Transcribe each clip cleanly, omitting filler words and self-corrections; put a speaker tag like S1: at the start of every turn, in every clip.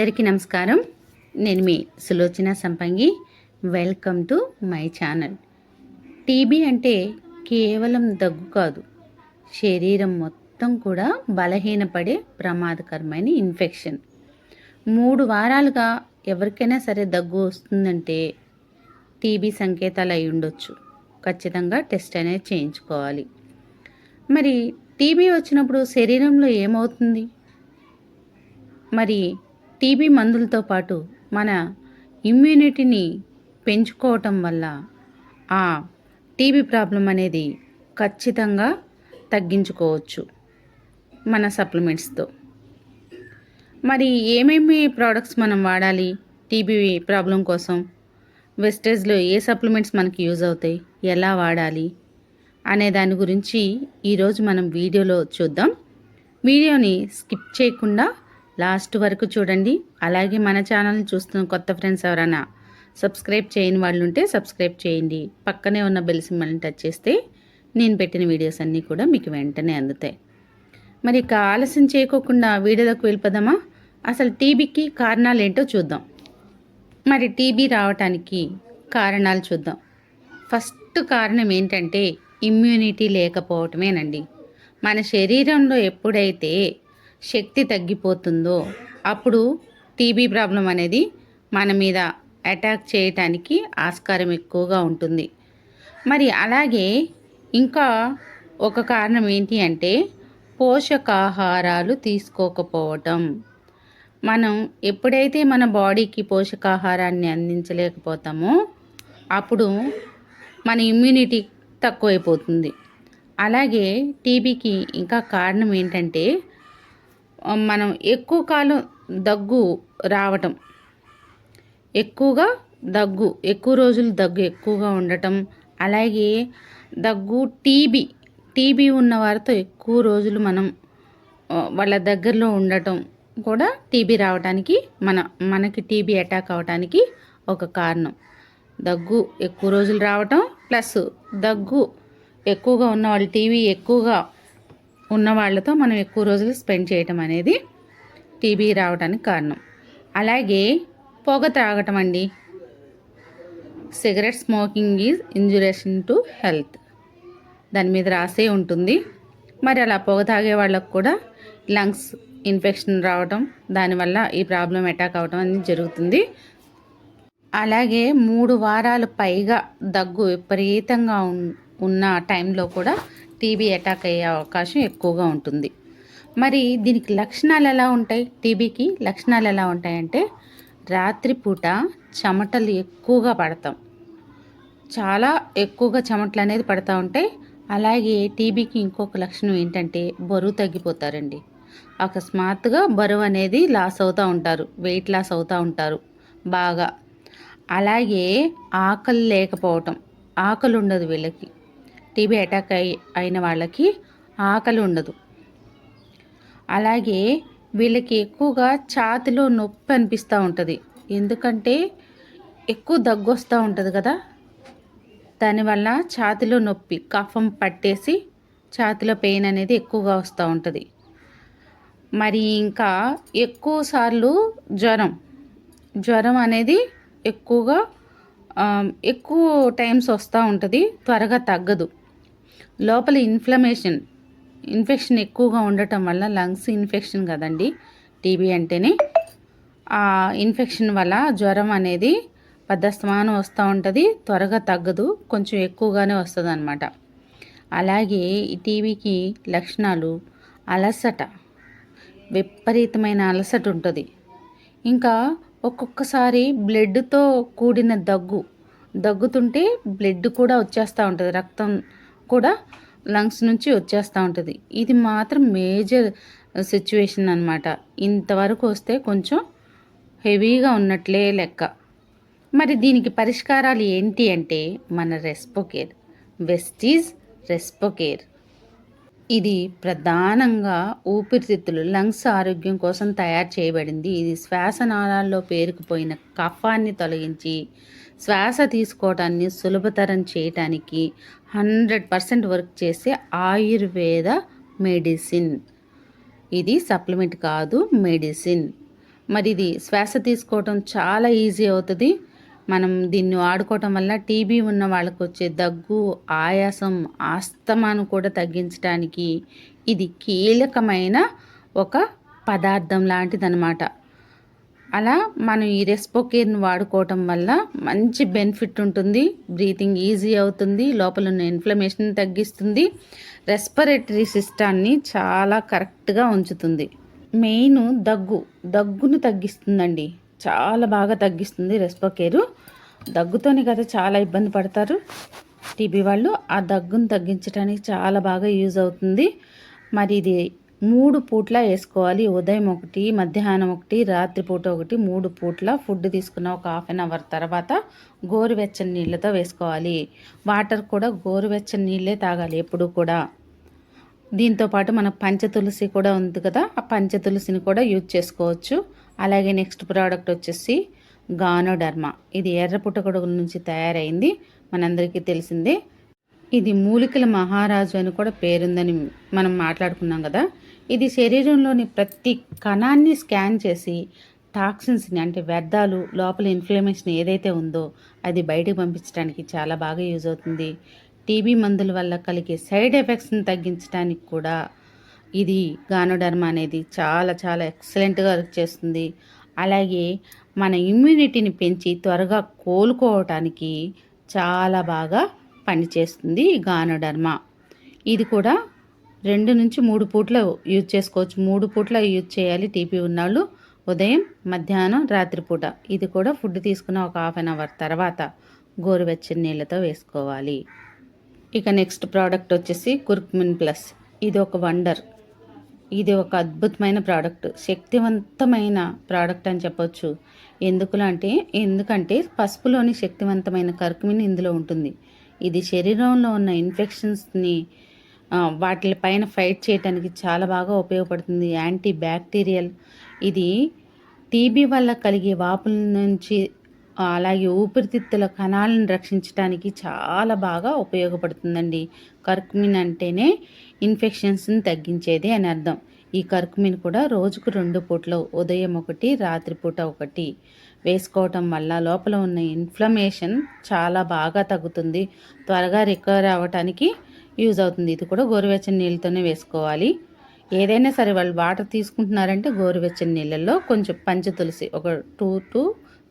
S1: అందరికీ నమస్కారం. నేను మీ సులోచన సంపంగి. Welcome to my channel. TB అంటే కేవలం దగ్గు కాదు, శరీరం మొత్తం కూడా బలహీనపడే ప్రమాదకరమైన ఇన్ఫెక్షన్. 3 వారాలుగా ఎవరికైనా సరే దగ్గు వస్తుందంటే టీబీ సంకేతాలు అయి ఉండొచ్చు. ఖచ్చితంగా టెస్ట్ అనేది చేయించుకోవాలి. మరి టీబీ వచ్చినప్పుడు శరీరంలో ఏమవుతుంది? మరి టీబీ మందులతో పాటు మన ఇమ్యూనిటీని పెంచుకోవటం వల్ల ఆ టీబీ ప్రాబ్లం అనేది ఖచ్చితంగా తగ్గించుకోవచ్చు మన సప్లిమెంట్స్తో. మరి ఏమేమి ప్రోడక్ట్స్ మనం వాడాలి టీబీ ప్రాబ్లం కోసం? వెస్టేజ్లో ఏ సప్లిమెంట్స్ మనకి యూజ్ అవుతాయి, ఎలా వాడాలి అనే దాని గురించి ఈరోజు మనం వీడియోలో చూద్దాం. వీడియోని స్కిప్ చేయకుండా లాస్ట్ వరకు చూడండి. అలాగే మన ఛానల్ని చూస్తున్న కొత్త ఫ్రెండ్స్ ఎవరైనా సబ్స్క్రైబ్ చేయని వాళ్ళు ఉంటే సబ్స్క్రైబ్ చేయండి. పక్కనే ఉన్న బెల్ సింబల్ని టచ్ చేస్తే నేను పెట్టిన వీడియోస్ అన్నీ కూడా మీకు వెంటనే అందుతాయి. మరి ఇక ఆలస్యం చేయకోకుండా వీడియోలోకి వెళ్ళిపోదామా? అసలు టీబీకి కారణాలు ఏంటో చూద్దాం. మరి టీబీ రావటానికి కారణాలు చూద్దాం. ఫస్ట్ కారణం ఏంటంటే ఇమ్యూనిటీ లేకపోవటమేనండి. మన శరీరంలో ఎప్పుడైతే శక్తి తగ్గిపోతుందో అప్పుడు టీబీ ప్రాబ్లం అనేది మన మీద అటాక్ చేయటానికి ఆస్కారం ఎక్కువగా ఉంటుంది. మరి అలాగే ఇంకా ఒక కారణం ఏంటి అంటే పోషకాహారాలు తీసుకోకపోవటం. మనం ఎప్పుడైతే మన బాడీకి పోషకాహారాన్ని అందించలేకపోతామో అప్పుడు మన ఇమ్యూనిటీ తక్కువైపోతుంది. అలాగే టీబీకి ఇంకా కారణం ఏంటంటే మనం ఎక్కువ కాలం దగ్గు రావటం, ఎక్కువ రోజులు దగ్గు ఎక్కువగా ఉండటం, అలాగే దగ్గు టీబీ ఉన్న వారితో ఎక్కువ రోజులు మనం వాళ్ళ దగ్గరలో ఉండటం కూడా టీబీ రావడానికి మనకి టీబీ అటాక్ అవడానికి ఒక కారణం. దగ్గు ఎక్కువ రోజులు రావటం ప్లస్ దగ్గు ఎక్కువగా ఉన్న వాళ్ళు, టీబీ ఎక్కువగా ఉన్న వాళ్ళతో మనం ఎక్కువ రోజులు స్పెండ్ చేయటం అనేది టీబీ రావడానికి కారణం. అలాగే పొగ త్రాగటం అండి. Cigarette smoking is injurious to health, దాని మీద రాసే ఉంటుంది. మరి అలా పొగ తాగే వాళ్ళకు కూడా లంగ్స్ ఇన్ఫెక్షన్ రావటం, దానివల్ల ఈ ప్రాబ్లం అటాక్ అవడం అనేది జరుగుతుంది. అలాగే 3 వారాలు పైగా దగ్గు విపరీతంగా ఉన్న టైంలో కూడా టీబీ అటాక్ అయ్యే అవకాశం ఎక్కువగా ఉంటుంది. మరి దీనికి లక్షణాలు ఎలా ఉంటాయి? టీబీకి లక్షణాలు ఎలా ఉంటాయంటే రాత్రిపూట చెమటలు ఎక్కువగా పడతాం, చాలా ఎక్కువగా చెమటలు అనేది పడుతూ ఉంటాయి. అలాగే టీబీకి ఇంకొక లక్షణం ఏంటంటే బరువు తగ్గిపోతారండి. అకస్మాత్తుగా బరువు అనేది లాస్ అవుతూ ఉంటారు, వెయిట్ లాస్ అవుతూ ఉంటారు బాగా. అలాగే ఆకలి లేకపోవటం, ఆకలి ఉండదు వీళ్ళకి. టీబీ అటాక్ అయిన వాళ్ళకి ఆకలి ఉండదు. అలాగే వీళ్ళకి ఎక్కువగా ఛాతిలో నొప్పి అనిపిస్తూ ఉంటుంది. ఎందుకంటే ఎక్కువ దగ్గు వస్తూ ఉంటుంది కదా, దానివల్ల ఛాతిలో నొప్పి, కఫం పట్టేసి ఛాతిలో పెయిన్ అనేది ఎక్కువగా వస్తూ ఉంటుంది. మరి ఇంకా ఎక్కువసార్లు జ్వరం అనేది ఎక్కువ టైమ్స్ వస్తూ ఉంటుంది, త్వరగా తగ్గదు. లోపల ఇన్ఫెక్షన్ ఎక్కువగా ఉండటం వల్ల, లంగ్స్ ఇన్ఫెక్షన్ కదండి టీబీ అంటేనే, ఆ ఇన్ఫెక్షన్ వల్ల జ్వరం అనేది పద్దస్తమానం వస్తూ ఉంటుంది, త్వరగా తగ్గదు, కొంచెం ఎక్కువగానే వస్తుంది అన్నమాట. అలాగే ఈ టీబీకి లక్షణాలు అలసట, విపరీతమైన అలసట ఉంటుంది. ఇంకా ఒక్కొక్కసారి బ్లడ్తో కూడిన దగ్గుతుంటే బ్లడ్ కూడా వచ్చేస్తూ ఉంటుంది, రక్తం కూడా లంగ్స్ నుంచి వచ్చేస్తూ ఉంటుంది. ఇది మాత్రం మేజర్ సిచ్యువేషన్ అన్నమాట. ఇంతవరకు వస్తే కొంచెం హెవీగా ఉన్నట్లే లెక్క. మరి దీనికి పరిష్కారాలు ఏంటి అంటే మన రెస్పోకేర్, వెస్టీజ్ రెస్పోకేర్. ఇది ప్రధానంగా ఊపిరితిత్తులు, లంగ్స్ ఆరోగ్యం కోసం తయారు చేయబడింది. ఇది శ్వాసనాళాల్లో పేరుకుపోయిన కఫాన్ని తొలగించి శ్వాస తీసుకోవటాన్ని సులభతరం చేయటానికి 100% వర్క్ చేసే ఆయుర్వేద మెడిసిన్. ఇది సప్లిమెంట్ కాదు, మెడిసిన్. మరి ఇది శ్వాస తీసుకోవటం చాలా ఈజీ అవుతుంది. మనం దీన్ని వాడుకోవటం వల్ల టీబీ ఉన్న వాళ్ళకు వచ్చే దగ్గు, ఆయాసం, ఆస్తమాను కూడా తగ్గించడానికి ఇది కీలకమైన ఒక పదార్థం లాంటిదన్నమాట. అలా మనం ఈ రెస్పోకేర్ని వాడుకోవటం వల్ల మంచి బెనిఫిట్ ఉంటుంది. బ్రీతింగ్ ఈజీ అవుతుంది, లోపల ఉన్న ఇన్ఫ్లమేషన్ తగ్గిస్తుంది, రెస్పిరేటరీ సిస్టాన్ని చాలా కరెక్ట్గా ఉంచుతుంది. మెయిన్ దగ్గును తగ్గిస్తుందండి, చాలా బాగా తగ్గిస్తుంది రెస్పోకేరు. దగ్గుతోని కదా చాలా ఇబ్బంది పడతారు టీబీ వాళ్ళు. ఆ దగ్గును తగ్గించడానికి చాలా బాగా యూజ్ అవుతుంది. మరి ఇది 3 పూట్ల వేసుకోవాలి. ఉదయం ఒకటి, మధ్యాహ్నం ఒకటి, రాత్రిపూట ఒకటి, 3 పూట్ల ఫుడ్ తీసుకున్న ఒక హాఫ్ అన్ అవర్ తర్వాత గోరువెచ్చని నీళ్ళతో వేసుకోవాలి. వాటర్ కూడా గోరువెచ్చని నీళ్ళే తాగాలి ఎప్పుడు కూడా. దీంతోపాటు మన పంచతులసి కూడా ఉంది కదా, ఆ పంచతులసిని కూడా యూజ్ చేసుకోవచ్చు. అలాగే నెక్స్ట్ ప్రోడక్ట్ వచ్చేసి గానోడర్మా. ఇది ఎర్ర పుట్టగొడుగుల నుంచి తయారైంది, మనందరికీ తెలిసిందే. ఇది మూలికల మహారాజు అని కూడా పేరుందని మనం మాట్లాడుకున్నాం కదా. ఇది శరీరంలోని ప్రతి కణాన్ని స్కాన్ చేసి టాక్సిన్స్ని, అంటే వ్యర్థాలు, లోపల ఇన్ఫ్లమేషన్ ఏదైతే ఉందో అది బయటకు పంపించడానికి చాలా బాగా యూజ్ అవుతుంది. టీబీ మందుల వల్ల కలిగే సైడ్ ఎఫెక్ట్స్ని తగ్గించడానికి కూడా ఇది గానోడర్మా అనేది చాలా చాలా ఎక్సలెంట్గా వర్క్ చేస్తుంది. అలాగే మన ఇమ్యూనిటీని పెంచి త్వరగా కోలుకోవటానికి చాలా బాగా పనిచేస్తుంది ఈ గానోడర్మా. ఇది కూడా 2 నుంచి 3 పూట్ల యూజ్ చేసుకోవచ్చు. 3 పూట్ల యూజ్ చేయాలి టీబీ ఉన్నవాళ్ళు, ఉదయం, మధ్యాహ్నం, రాత్రిపూట. ఇది కూడా ఫుడ్ తీసుకున్న ఒక హాఫ్ అన్ అవర్ తర్వాత గోరువెచ్చని నీళ్ళతో వేసుకోవాలి. ఇక నెక్స్ట్ ప్రోడక్ట్ వచ్చేసి కుర్కుమిన్ ప్లస్. ఇది ఒక వండర్, ఇది ఒక అద్భుతమైన ప్రోడక్ట్, శక్తివంతమైన ప్రోడక్ట్ అని చెప్పొచ్చు. ఎందుకంటే పసుపులోని శక్తివంతమైన కర్కుమిన్ ఇందులో ఉంటుంది. ఇది శరీరంలో ఉన్న ఇన్ఫెక్షన్స్ని వాటిపైన ఫైట్ చేయడానికి చాలా బాగా ఉపయోగపడుతుంది. Anti bacterial. ఇది టీబీ వల్ల కలిగే వాపుల నుంచి అలాగే ఊపిరితిత్తుల కణాలను రక్షించడానికి చాలా బాగా ఉపయోగపడుతుందండి. కర్కుమిన్ అంటేనే ఇన్ఫెక్షన్స్ని తగ్గించేది అని అర్థం. ఈ కర్కుమిన్ కూడా రోజుకు 2 పూటలు, ఉదయం ఒకటి, రాత్రిపూట ఒకటి వేసుకోవటం వల్ల లోపల ఉన్న ఇన్ఫ్లమేషన్ చాలా బాగా తగ్గుతుంది, త్వరగా రికవర్ అవ్వటానికి యూజ్ అవుతుంది. ఇది కూడా గోరువెచ్చని నీళ్ళతోనే వేసుకోవాలి. ఏదైనా సరే వాళ్ళు వాటర్ తీసుకుంటున్నారంటే గోరువెచ్చని నీళ్ళల్లో కొంచెం పంచతులసి ఒక 2 to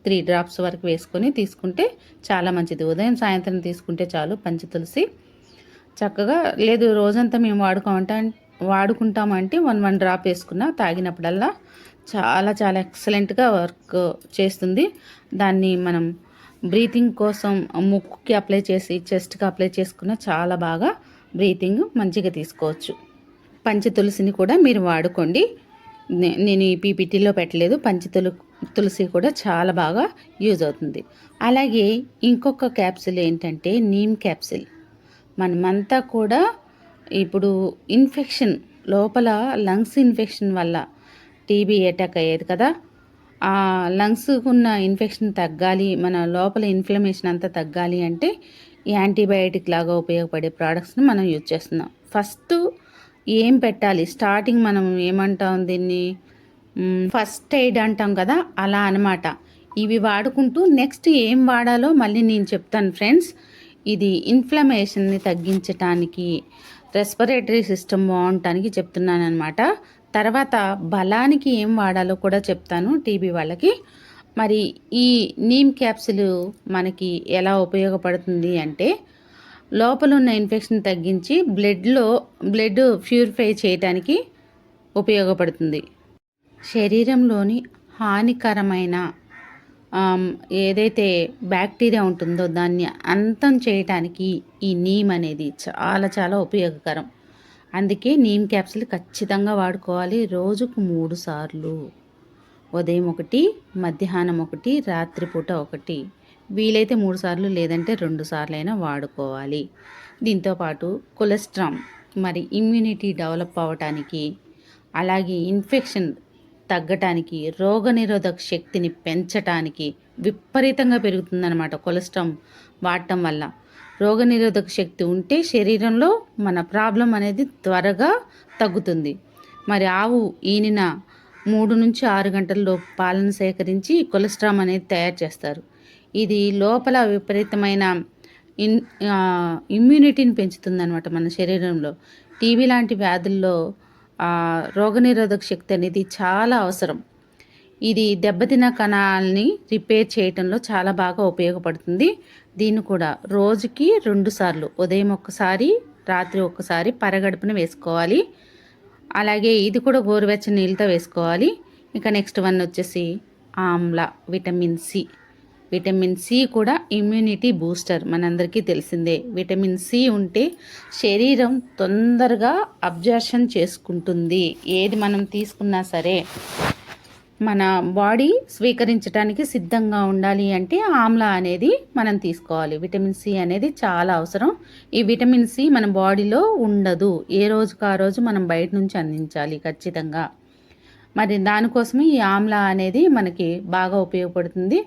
S1: 3 డ్రాప్స్ వరకు వేసుకొని తీసుకుంటే చాలా మంచిది. ఉదయం సాయంత్రం తీసుకుంటే చాలు పంచతులసి. చక్కగా లేదు రోజంతా మేము వాడుకుంటామంటే 1 డ్రాప్ వేసుకున్నా తాగినప్పుడల్లా చాలా చాలా ఎక్సలెంట్గా వర్క్ చేస్తుంది. దాన్ని మనం బ్రీతింగ్ కోసం ముక్కుకి అప్లై చేసి చెస్ట్కి అప్లై చేసుకున్న చాలా బాగా బ్రీతింగ్ మంచిగా తీసుకోవచ్చు. పంచతులసిని కూడా మీరు వాడుకోండి. నేను ఈ పీపీటీలో పెట్టలేదు. తులసి కూడా చాలా బాగా యూజ్ అవుతుంది. అలాగే ఇంకొక క్యాప్సిల్ ఏంటంటే నీమ్ క్యాప్సిల్. మనమంతా కూడా ఇప్పుడు ఇన్ఫెక్షన్, లోపల లంగ్స్ ఇన్ఫెక్షన్ వల్ల టీబీ అటాక్ అయ్యేది కదా, ఆ లంగ్స్ ఉన్న ఇన్ఫెక్షన్ తగ్గాలి, మన లోపల ఇన్ఫ్లమేషన్ అంతా తగ్గాలి అంటే యాంటీబయాటిక్ లాగా ఉపయోగపడే ప్రోడక్ట్స్ని మనం యూజ్ చేస్తున్నాం. ఫస్ట్ ఏం పెట్టాలి, స్టార్టింగ్ మనం ఏమంటాం దీన్ని, ఫస్ట్ ఎయిడ్ అంటాం కదా, అలా అనమాట. ఇవి వాడుకుంటూ నెక్స్ట్ ఏం వాడాలో మళ్ళీ నేను చెప్తాను ఫ్రెండ్స్. ఇది ఇన్ఫ్లమేషన్ని తగ్గించటానికి, రెస్పిరేటరీ సిస్టమ్ బాగుండటానికి చెప్తున్నాను అనమాట. తర్వాత బలానికి ఏం వాడాలో కూడా చెప్తాను టీబీ వాళ్ళకి. మరి ఈ నీమ్ క్యాప్సిల్ మనకి ఎలా ఉపయోగపడుతుంది అంటే, లోపల ఉన్న ఇన్ఫెక్షన్ తగ్గించి బ్లడ్ ప్యూరిఫై చేయడానికి ఉపయోగపడుతుంది. శరీరంలోని హానికరమైన ఏదైతే బ్యాక్టీరియా ఉంటుందో దాన్ని అంతం చేయడానికి ఈ నీమ్ అనేది చాలా చాలా ఉపయోగకరం. అందుకే నీమ్ క్యాప్సిల్ ఖచ్చితంగా వాడుకోవాలి. రోజుకు 3 సార్లు, ఉదయం ఒకటి, మధ్యాహ్నం ఒకటి, రాత్రిపూట ఒకటి, వీలైతే 3 సార్లు లేదంటే 2 సార్లు అయినా వాడుకోవాలి. దీంతోపాటు కొలెస్ట్రాల్, మరి ఇమ్యూనిటీ డెవలప్ అవ్వటానికి, అలాగే ఇన్ఫెక్షన్ తగ్గటానికి, రోగనిరోధక శక్తిని పెంచటానికి విపరీతంగా పెరుగుతుందన్నమాట. కొలెస్ట్రాల్ వాడటం వల్ల రోగనిరోధక శక్తి ఉంటే శరీరంలో మన ప్రాబ్లం అనేది త్వరగా తగ్గుతుంది. మరి ఆవు ఈనిన 3 నుంచి 6 గంటల్లో పాలను సేకరించి కొలెస్ట్రాల్ అనేది తయారు చేస్తారు. ఇది లోపల విపరీతమైన ఇన్ ఇమ్యూనిటీని పెంచుతుందనమాట మన శరీరంలో. టీబీ లాంటి వ్యాధుల్లో రోగనిరోధక శక్తి అనేది చాలా అవసరం. ఇది దెబ్బతిన్న కణాలని రిపేర్ చేయటంలో చాలా బాగా ఉపయోగపడుతుంది. దీన్ని కూడా రోజుకి 2 సార్లు, ఉదయం ఒక్కసారి, రాత్రి ఒక్కసారి పరగడుపున వేసుకోవాలి. అలాగే ఇది కూడా గోరువెచ్చని నీళ్ళతో వేసుకోవాలి. ఇక నెక్స్ట్ వన్ వచ్చేసి ఆమ్లా విటమిన్ సి కూడా ఇమ్యూనిటీ బూస్టర్, మనందరికీ తెలిసిందే. విటమిన్ సి ఉంటే శరీరం తొందరగా అబ్జర్షన్ చేసుకుంటుంది. ఏది మనం తీసుకున్నా సరే మన బాడీ స్వీకరించడానికి సిద్ధంగా ఉండాలి అంటే ఆమ్లా అనేది మనం తీసుకోవాలి. విటమిన్ సి అనేది చాలా అవసరం. ఈ విటమిన్ సి మన బాడీలో ఉండదు. ఏ రోజుకు ఆ రోజు మనం బయట నుంచి అందించాలి ఖచ్చితంగా. మరి దానికోసమే ఈ ఆమ్లా అనేది మనకి బాగా ఉపయోగపడుతుంది.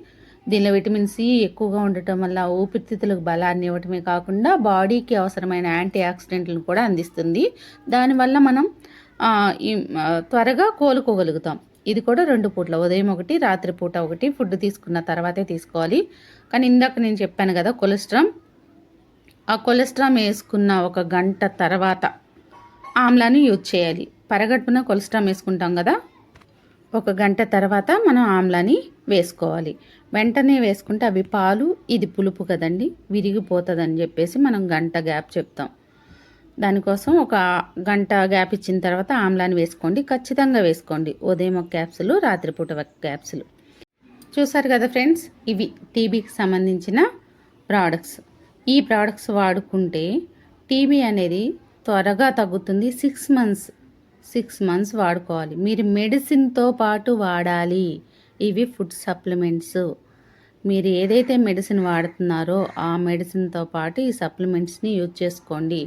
S1: దీనిలో విటమిన్ సి ఎక్కువగా ఉండటం వల్ల ఊపిరితిత్తులకు బలాన్ని ఇవ్వటమే కాకుండా బాడీకి అవసరమైన యాంటీ ఆక్సిడెంట్లను కూడా అందిస్తుంది. దానివల్ల మనం త్వరగా కోలుకోగలుగుతాం. ఇది కూడా 2 పూట్ల, ఉదయం ఒకటి, రాత్రి పూట ఒకటి ఫుడ్ తీసుకున్న తర్వాతే తీసుకోవాలి. కానీ ఇందాక నేను చెప్పాను కదా కొలెస్ట్రాల్, ఆ కొలెస్ట్రాల్ వేసుకున్న 1 గంట తర్వాత ఆమ్లాని యూజ్ చేయాలి. పరగడుపున కొలెస్ట్రాల్ వేసుకుంటాం కదా, 1 గంట తర్వాత మనం ఆమ్లాని వేసుకోవాలి. వెంటనే వేసుకుంటే అవి పాలు, ఇది పులుపు కదండి, విరిగిపోతుందని చెప్పేసి మనం గంట గ్యాప్ చెప్తాం. దానికోసం 1 గంట గ్యాప్ ఇచ్చిన తర్వాత ఆమ్లాని వేసుకోండి. ఖచ్చితంగా వేసుకోండి. ఉదయం 1 క్యాప్సుల్, రాత్రిపూట 1 క్యాప్సుల్. చూసారు కదా ఫ్రెండ్స్, ఇవి టీబీకి సంబంధించిన ప్రోడక్ట్స్. ఈ ప్రోడక్ట్స్ వాడుకుంటే టీబీ అనేది త్వరగా తగ్గుతుంది. 6 మంత్స్ వాడుకోవాలి. మీరు మెడిసిన్తో పాటు వాడాలి. ఇవి ఫుడ్ సప్లిమెంట్స్. మీరు ఏదైతే మెడిసిన్ వాడుతున్నారో ఆ మెడిసిన్తో పాటు ఈ సప్లిమెంట్స్ని యూజ్ చేసుకోండి.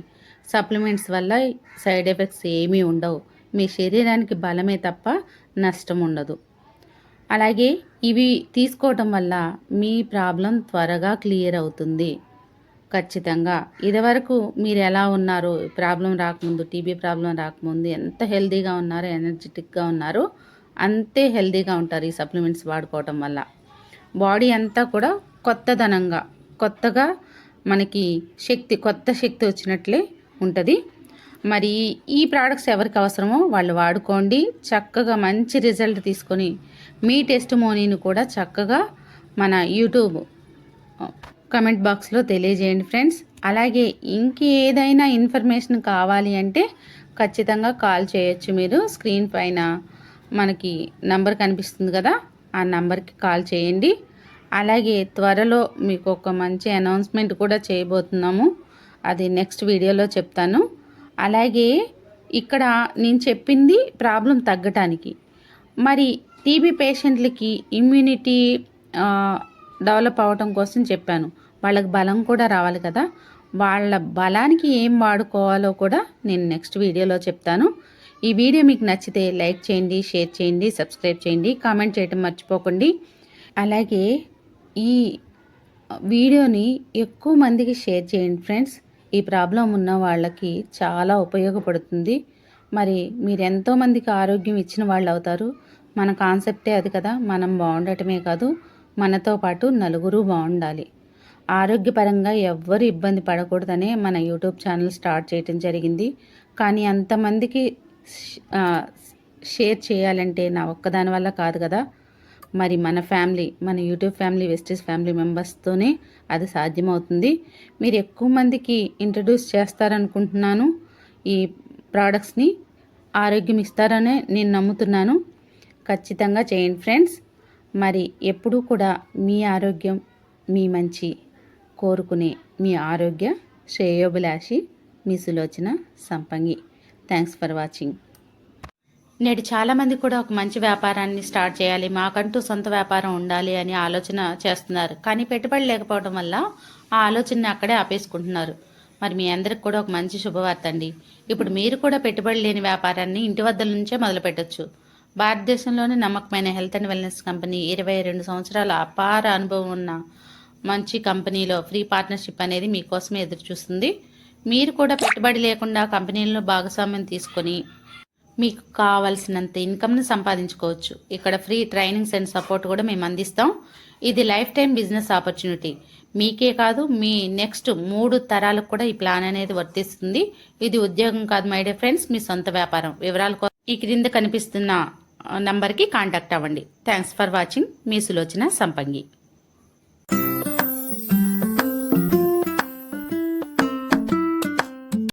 S1: సప్లిమెంట్స్ వల్ల సైడ్ ఎఫెక్ట్స్ ఏమీ ఉండవు. మీ శరీరానికి బలమే తప్ప నష్టం ఉండదు. అలాగే ఇవి తీసుకోవటం వల్ల మీ ప్రాబ్లం త్వరగా క్లియర్ అవుతుంది ఖచ్చితంగా. ఇదివరకు మీరు ఎలా ఉన్నారు, ప్రాబ్లం రాకముందు, టీబీ ప్రాబ్లం రాకముందు ఎంత హెల్తీగా ఉన్నారో, ఎనర్జెటిక్గా ఉన్నారో అంతే హెల్తీగా ఉంటారు ఈ సప్లిమెంట్స్ వాడుకోవటం వల్ల. బాడీ అంతా కూడా కొత్తగా మనకి కొత్త శక్తి వచ్చినట్లే ఉంటుంది. మరి ఈ ప్రోడక్ట్స్ ఎవరికి అవసరమో వాళ్ళు వాడుకోండి. చక్కగా మంచి రిజల్ట్ తీసుకొని మీ టెస్టిమోనీని కూడా చక్కగా మన యూట్యూబ్ కమెంట్ బాక్స్లో తెలియజేయండి ఫ్రెండ్స్. అలాగే ఇంకేదైనా ఇన్ఫర్మేషన్ కావాలి అంటే ఖచ్చితంగా కాల్ చేయొచ్చు. మీరు స్క్రీన్ పైన మనకి నంబర్ కనిపిస్తుంది కదా, ఆ నంబర్కి కాల్ చేయండి. అలాగే త్వరలో మీకు ఒక మంచి అనౌన్స్మెంట్ కూడా చేయబోతున్నాము. అది నెక్స్ట్ వీడియోలో చెప్తాను. అలాగే ఇక్కడ నేను చెప్పింది ప్రాబ్లం తగ్గటానికి. మరి టీబీ పేషెంట్లకి ఇమ్యూనిటీ డెవలప్ అవ్వటం కోసం చెప్పాను. వాళ్ళకి బలం కూడా రావాలి కదా, వాళ్ళ బలానికి ఏం వాడుకోవాలో కూడా నేను నెక్స్ట్ వీడియోలో చెప్తాను. ఈ వీడియో మీకు నచ్చితే లైక్ చేయండి, షేర్ చేయండి, సబ్స్క్రైబ్ చేయండి, కామెంట్ చేయటం మర్చిపోకండి. అలాగే ఈ వీడియోని ఎక్కువ మందికి షేర్ చేయండి ఫ్రెండ్స్. ఈ ప్రాబ్లం ఉన్న వాళ్ళకి చాలా ఉపయోగపడుతుంది. మరి మీరు ఎంతోమందికి ఆరోగ్యం ఇచ్చిన వాళ్ళు అవుతారు. మన కాన్సెప్టే అది కదా, మనం బాగుండటమే కాదు మనతో పాటు నలుగురు బాగుండాలి. ఆరోగ్యపరంగా ఎవ్వరు ఇబ్బంది పడకూడదనే మన యూట్యూబ్ ఛానల్ స్టార్ట్ చేయడం జరిగింది. కానీ అంతమందికి షేర్ చేయాలంటే నా ఒక్కదాని వల్ల కాదు కదా. మరి మన యూట్యూబ్ ఫ్యామిలీ, వెస్టీస్ ఫ్యామిలీ మెంబర్స్తోనే అది సాధ్యమవుతుంది. మీరు ఎక్కువ మందికి ఇంట్రడ్యూస్ చేస్తారనుకుంటున్నాను. ఈ ప్రోడక్ట్స్ని ఆరోగ్యం ఇస్తారనే నేను నమ్ముతున్నాను. ఖచ్చితంగా చేయండి ఫ్రెండ్స్. మరి ఎప్పుడూ కూడా మీ ఆరోగ్యం, మీ మంచి కోరుకునే మీ ఆరోగ్య శ్రేయోభిలాషి మీ సులోచన సంపంగి. Thanks for watching. నేడు చాలామంది కూడా ఒక మంచి వ్యాపారాన్ని స్టార్ట్ చేయాలి, మాకంటూ సొంత వ్యాపారం ఉండాలి అని ఆలోచన చేస్తున్నారు. కానీ పెట్టుబడి లేకపోవడం వల్ల ఆ ఆలోచనని అక్కడే ఆపేసుకుంటున్నారు. మరి మీ అందరికి కూడా ఒక మంచి శుభవార్త అండి. ఇప్పుడు మీరు కూడా పెట్టుబడి లేని వ్యాపారాన్ని ఇంటి వద్ద నుంచే మొదలు పెట్టచ్చు. భారతదేశంలోని నమ్మకమైన హెల్త్ అండ్ వెల్నెస్ కంపెనీ 22 సంవత్సరాల అపార అనుభవం ఉన్న మంచి కంపెనీలో ఫ్రీ పార్ట్నర్షిప్ అనేది మీకోసమే ఎదురు చూస్తుంది. మీరు కూడా పెట్టుబడి లేకుండా కంపెనీలను భాగస్వామ్యం తీసుకొని మీకు కావాల్సినంత ఇన్కమ్ని సంపాదించుకోవచ్చు. ఇక్కడ ఫ్రీ ట్రైనింగ్స్ అండ్ సపోర్ట్ కూడా మేము అందిస్తాం. ఇది లైఫ్ టైం బిజినెస్ ఆపర్చునిటీ. మీకే కాదు, మీ నెక్స్ట్ 3 తరాలకు కూడా ఈ ప్లాన్ అనేది వర్తిస్తుంది. ఇది ఉద్యోగం కాదు మై డియర్ ఫ్రెండ్స్, మీ సొంత వ్యాపారం. వివరాల కోసం ఈ క్రింద కనిపిస్తున్న నంబర్కి కాంటాక్ట్ అవ్వండి. Thanks for watching. మీ సులోచన సంపంగి.